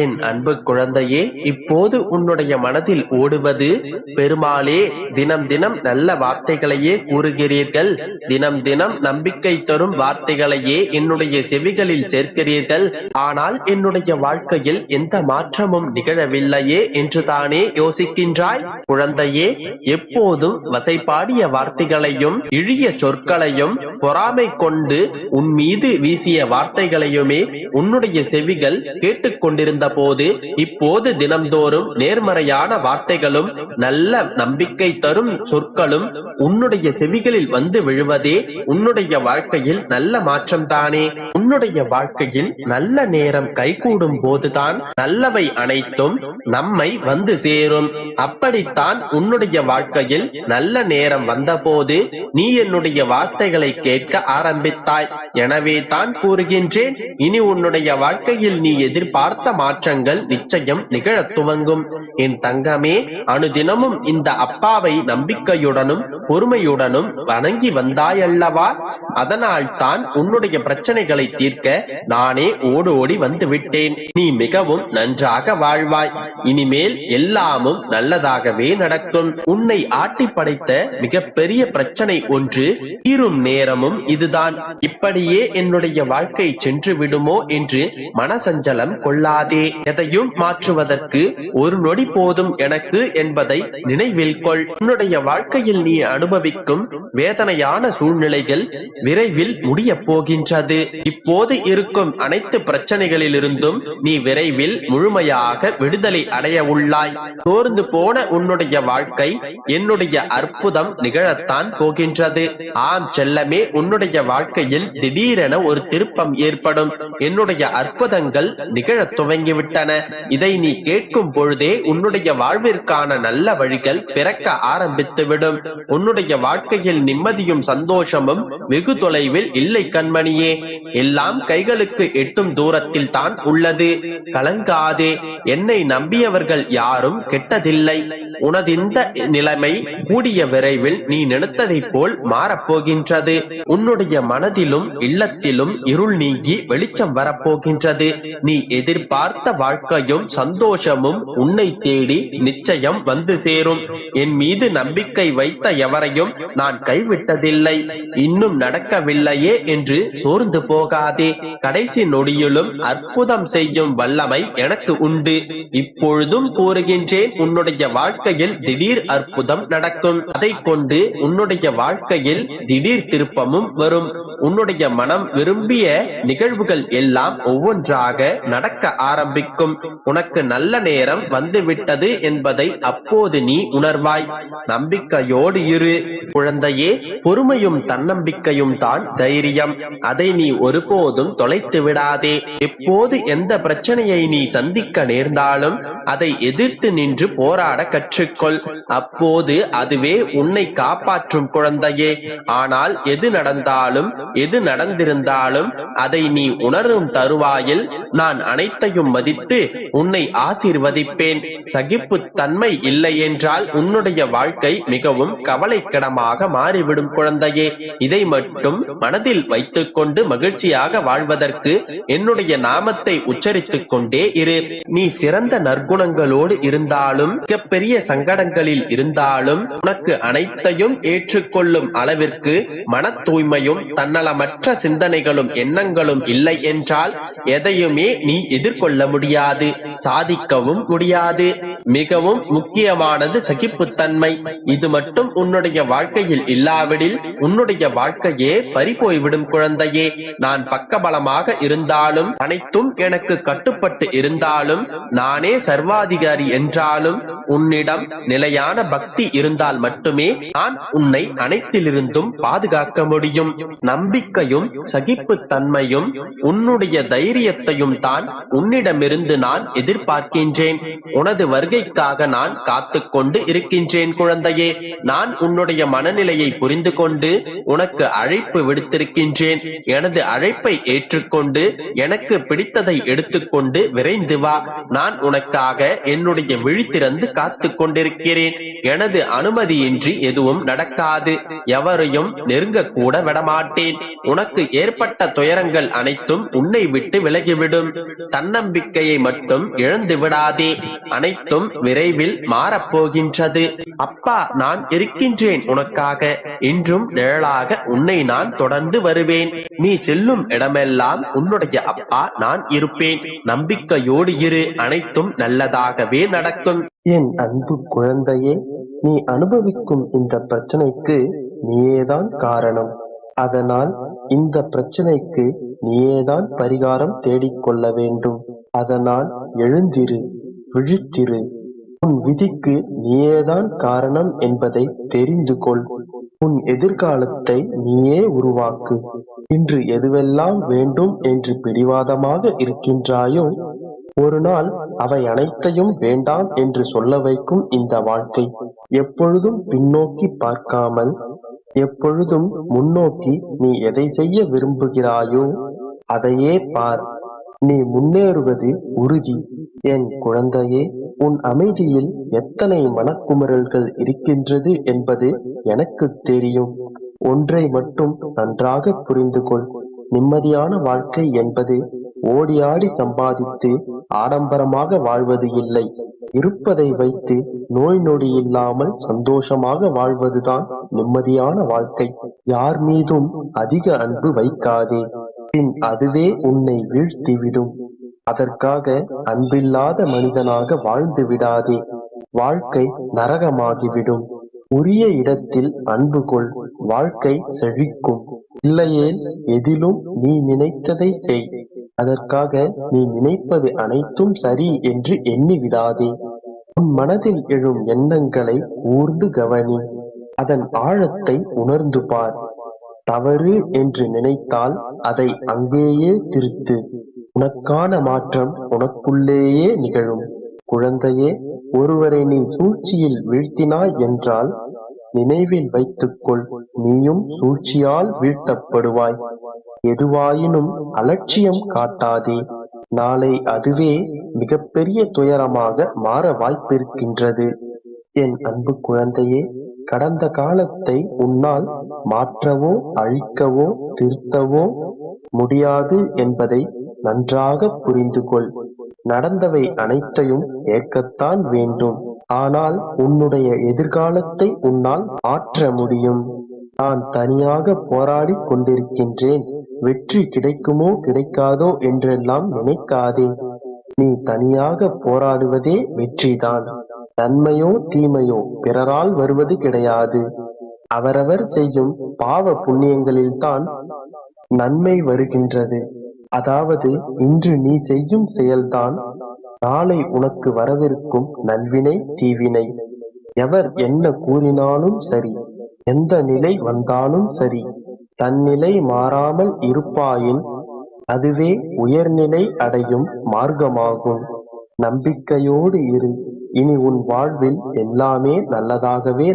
என் அன்பு குழந்தையே, இப்போது உன்னுடைய மனதில் ஓடுவது, பெருமாளே தினம் தினம் நல்ல வார்த்தைகளையே கூறுகிறீர்கள், தினம் தினம் நம்பிக்கை தரும் வார்த்தைகளையே என்னுடைய செவிகளில் சேர்க்கிறீர்கள், ஆனால் என்னுடைய வாழ்க்கையில் எந்த மாற்றமும் நிகழவில்லையே என்று தானே யோசிக்கின்றாய். குழந்தையே, எப்போதும் வசைபாடிய வார்த்தைகளையும் இழிய சொற்களையும் பொறாமை கொண்டு உன் மீது வீசிய வார்த்தைகளையுமே உன்னுடைய செவிகள் கேட்டுக்கொண்டிருந்த போது, இப்போது தினம்தோறும் நேர்மறையான வார்த்தைகளும் நல்ல நம்பிக்கை தரும் சொற்களும் உன்னுடைய செவிகளில் வந்து விழுவதே உன்னுடைய வாழ்க்கையில் நல்ல மாற்றம் தானே. உன்னுடைய வாழ்க்கையில் நல்ல நேரம் கைகூடும் போதுதான் நல்லவை அனைத்தும் நம்மை வந்து சேரும். அப்படித்தான் உன்னுடைய வாழ்க்கையில் நல்ல நேரம் வந்தபோது நீ என்னுடைய வார்த்தைகளை கேட்க ஆரம்பித்தாய். எனவே தான் கூறுகின்றேன், இனி உன்னுடைய வாழ்க்கையில் நீ எதிர்பார்த்த மாற்றங்கள் நிச்சயம் நிகழத் துவங்கும். என் தங்கமே, அனுதினமும் இந்த அப்பாவை நம்பிக்கையுடனும் பொறுமையுடனும் வணங்கி வந்தாயல்லவா? அதனால் தான் உன்னுடைய பிரச்சனைகளை தீர்க்க நானே ஓடோடி வந்து விட்டேன். நீ மிகவும் நன்றாக வாழ்வாய். இனிமேல் எல்லாமும் நல்லதாகவே நடக்கும். உன்னை ஆட்டி படைத்த மிகப்பெரிய பிரச்சனை ஒன்று தீரும் நேரமும் இதுதான். இப்படியே என்னுடைய வாழ்க்கை சென்று விடுமோ என்று மனசஞ்சலம் கொள்ளாதே. எதையும் மாற்றுவதற்கு ஒரு நொடி போதும் எனக்கு என்பதை நினைவில் கொள். உன்னுடைய வாழ்க்கையில் நீ அனுபவிக்கும் வேதனையான சூழ்நிலைகள் விரைவில் முடிய போகின்றது. இப்போது இருக்கும் அனைத்து பிரச்சனைகளிலிருந்தும் நீ விரைவில் முழுமையாக விடுதலை அடைய உள்ளாய். சோர்ந்து போன உன்னுடைய வாழ்க்கை என்னுடைய அற்புதம் நிகழத்தான் போகின்றது. ஆம் செல்லமே, உன்னுடைய வாழ்க்கையில் திடீரென ஒரு திருப்பம் ஏற்படும். என்னுடைய அற்புதங்கள் நிகழத் துவங்கிவிட்டன. இதை நீ கேட்கும் பொழுதே உன்னுடைய வாழ்விற்கான நல்ல வழிகள் பிறக்க ஆரம்பித்துவிடும். உன்னுடைய வாழ்க்கையில் நிம்மதியும் சந்தோஷமும் வெகு தொலைவில் இல்லை கண்மணியே. எல்லாம் கைகளுக்கு எட்டும் தூரத்தில் தான் உள்ளது. கலங்காதே. என்னை நம்பியவர்கள் யாரும் கெட்டதில்லை. உனது இந்த நிலைமை கூடிய விரைவில் நீ நினைத்ததை போல் மாறப்போகின்றது. உன்னுடைய மனதிலும் இல்லத்திலும் இருள் நீங்கி வெளிச்சம் வரப்போகின்றது. நீ எதிர்பார்த்த வாழ்க்கையும் சந்தோஷமும் உன்னை தேடி நிச்சயம் வந்து சேரும். என் மீது நம்பிக்கை வைத்த எவரையும் நான் கைவிட்டதில்லை. இன்னும் நடக்கவில்லையே என்று சோர்ந்து போகாதே. கடைசி நொடியிலும் அற்புதம் செய்யும் வல்லமை எனக்கு உண்டு. இப்பொழுதும் கூறுகின்றேன், உன்னுடைய வாழ்க்கையில் திடீர் அற்புதம் நடக்கும். அதை கொண்டு உன்னுடைய வாழ்க்கையில் திடீர் திருப்பமும் வரும். உன்னுடைய மனம் விரும்பிய நிகழ்வுகள் எல்லாம் ஒவ்வொன்றாக நடக்க ஆரம்பிக்கும். உனக்கு நல்ல நேரம் வந்துவிட்டது என்பதை அப்போது நீ உணர்வாய். நம்பிக்கையோடு இரு குழந்தையே. பொறுமையும் தன்னம்பிக்கையும் தான் தைரியம். அதை நீ ஒருபோதும் தொலைத்து விடாதே. எப்போது எந்த பிரச்சனையை நீ சந்திக்க நேர்ந்தாலும் அதை எதிர்த்து நின்று போராட கற்றுக்கொள். அப்போது அதுவே உன்னை காப்பாற்றும் குழந்தையே. ஆனால் எது நடந்தாலும் எது நடந்திருந்தாலும் அதை நீ உணரும் தருவாயில் நான் அனைத்தையும் மதித்து உன்னை ஆசீர்வதிப்பேன். சகிப்பு தன்மை இல்லை என்றால் உன்னுடைய வாழ்க்கை மிகவும் கவலைக்கிடமாக மாறிவிடும் குழந்தையே. இதை மட்டும் மனதில் வைத்துக் கொண்டு மகிழ்ச்சியாக வாழ்வதற்கு என்னுடைய நாமத்தை உச்சரித்துக் கொண்டே இரு. நீ சிறந்த நற்குணங்களோடு இருந்தாலும் மிகப்பெரிய சங்கடங்களில் இருந்தாலும் உனக்கு அனைத்தையும் ஏற்றுக்கொள்ளும் அளவிற்கு மன தூய்மையும் தன்னலமற்ற சிந்தனைகளும் எண்ணங்களும் இல்லை என்றால் எதையுமே நீ எதிர்கொள்ள முடியாது, சாதிக்கவும் முடியாது. மிகவும் முக்கியமானது சகிப்புத்தன்மை. இது மட்டும் உன்னுடைய வாழ்க்கையில் இல்லாவிடில் உன்னுடைய வாழ்க்கையே பறிபோய்விடும் குழந்தையே. நான் பக்கபலமாக இருந்தாலும் அனைத்தும் எனக்கு கட்டுப்பட்டு இருந்தாலும் நானே சர்வாதிகாரி என்றாலும் உன்னிடம் நிலையான பக்தி இருந்தால் மட்டுமே நான் உன்னை அனைத்திலிருந்தும் பாதுகாக்க முடியும். நம்பிக்கையும் சகிப்புத்தன்மையும் உன்னுடைய தைரியத்தையும் தான் உன்னிடமிருந்து நான் எதிர்பார்க்கின்றேன். உனது வருகை வருகைக்காக நான் காத்து கொண்டு இருக்கின்றேன் குழந்தையே. நான் உன்னுடைய மனநிலையை புரிந்து கொண்டு உனக்கு அழைப்பு விடுத்திருக்கின்றேன். எனது அழைப்பை ஏற்றுக்கொண்டு எனக்கு பிடித்ததை எடுத்துக்கொண்டு விரைந்து வா. நான் உனக்காக என்னுடைய விழித்திறந்து காத்து கொண்டிருக்கிறேன். எனது அனுமதியின்றி எதுவும் நடக்காது. எவரையும் நெருங்க கூட விடமாட்டேன். உனக்கு ஏற்பட்ட துயரங்கள் அனைத்தும் உன்னை விட்டு விலகிவிடும். தன்னம்பிக்கையை மட்டும் இழந்து விடாதே. அனைத்தும் விரைவில் மாறப்போகின்றது. அப்பா நான் இருக்கின்றேன் உனக்காக. இன்றும் நிழலாக உன்னை நான் தொடர்ந்து வருவேன். நீ செல்லும் இடமெல்லாம் உன்னுடைய அப்பா நான் இருப்பேன். நம்பிக்கையோடு இரு. அனைத்தும் நல்லதாகவே நடக்கும். என் அன்பு குழந்தையே, நீ அனுபவிக்கும் இந்த பிரச்சனைக்கு நீயேதான் காரணம். அதனால் இந்த பிரச்சனைக்கு நீயேதான் பரிகாரம் தேடிக்கொள்ள வேண்டும். அதனால் எழுந்திரு, விழித்திரு. உன் விதிக்கு நீயேதான் காரணம் என்பதை தெரிந்து கொள். உன் எதிர்காலத்தை நீயே உருவாக்கு. இன்று எதுவெல்லாம் வேண்டும் என்று பிடிவாதமாக இருக்கின்றாயோ, ஒரு நாள் அவை அனைத்தையும் வேண்டாம் என்று சொல்ல வைக்கும் இந்த வாழ்க்கை. எப்பொழுதும் பின்னோக்கி பார்க்காமல் எப்பொழுதும் முன்னோக்கி நீ எதை செய்ய விரும்புகிறாயோ அதையே பார். நீ முன்னேறுவது உறுதி. என் குழந்தையே, உன் அமைதியில் எத்தனை மனக்குமுறல்கள் இருக்கின்றது என்பது எனக்கு தெரியும். ஒன்றை மட்டும் நன்றாக புரிந்து கொள். நிம்மதியான வாழ்க்கை என்பது ஓடியாடி சம்பாதித்து ஆடம்பரமாக வாழ்வது இல்லை. இருப்பதை வைத்து நோய் நொடி இல்லாமல் சந்தோஷமாக வாழ்வதுதான் நிம்மதியான வாழ்க்கை. யார் மீதும் அதிக அன்பு வைக்காதே, பின் அதுவே உன்னை வீழ்த்திவிடும். அதற்காக அன்பில்லாத மனிதனாக வாழ்ந்து விடாதே. வாழ்க்கை நரகமாகிவிடும். உரிய இடத்தில் அன்பு கொள். வாழ்க்கை செழிக்கும். இல்லையேல் எதிலும் நீ நினைத்ததை செய். அதற்காக நீ நினைப்பது அனைத்தும் சரி என்று எண்ணிவிடாதே. உன் மனதில் எழும் எண்ணங்களை ஊர்ந்து கவனி. அதன் ஆழத்தை உணர்ந்து பார். தவறு என்று நினைத்தால் அதை அங்கேயே திருத்து. உனக்கான மாற்றம் உனக்குள்ளேயே நிகழும். குழந்தையே, ஒருவரை நீ சூழ்ச்சியில் வீழ்த்தினாய் என்றால் நினைவில் வைத்துக்கொள், நீயும் சூழ்ச்சியால் வீழ்த்தப்படுவாய். எதுவாயினும் அலட்சியம் காட்டாதே. நாளை அதுவே மிகப்பெரிய துயரமாக மாற வாய்ப்பிருக்கின்றது. என் அன்பு குழந்தையே, கடந்த காலத்தை உன்னால் மாற்றவோ அழிக்கவோ திருத்தவோ முடியாது என்பதை நன்றாக புரிந்து கொள். நடந்தவை அனைத்தையும் ஏற்கத்தான் வேண்டும். ஆனால் உன்னுடைய எதிர்காலத்தை உன்னால் மாற்ற முடியும். நான் தனியாக போராடி கொண்டிருக்கின்றேன், வெற்றி கிடைக்குமோ கிடைக்காதோ என்றெல்லாம் நினைக்காதே. நீ தனியாக போராடுவதே வெற்றிதான். நன்மையோ தீமையோ பிறரால் வருவது கிடையாது. அவரவர் செய்யும் பாவ புண்ணியங்களில்தான் நன்மை வருகின்றது. அதாவது இன்று நீ செய்யும் செயல்தான் நாளை உனக்கு வரவிருக்கும் நல்வினை தீவினை. எவர் என்ன கூறினாலும் சரி, எந்த நிலை வந்தாலும் சரி, தன்னிலை மாறாமல் இருப்பாயின் அதுவே உயர்நிலை அடையும் மார்க்கமாகும். நம்பிக்கையோடு இரு. இனி உன் வாழ்வில் எல்லாமே நல்லதாகவே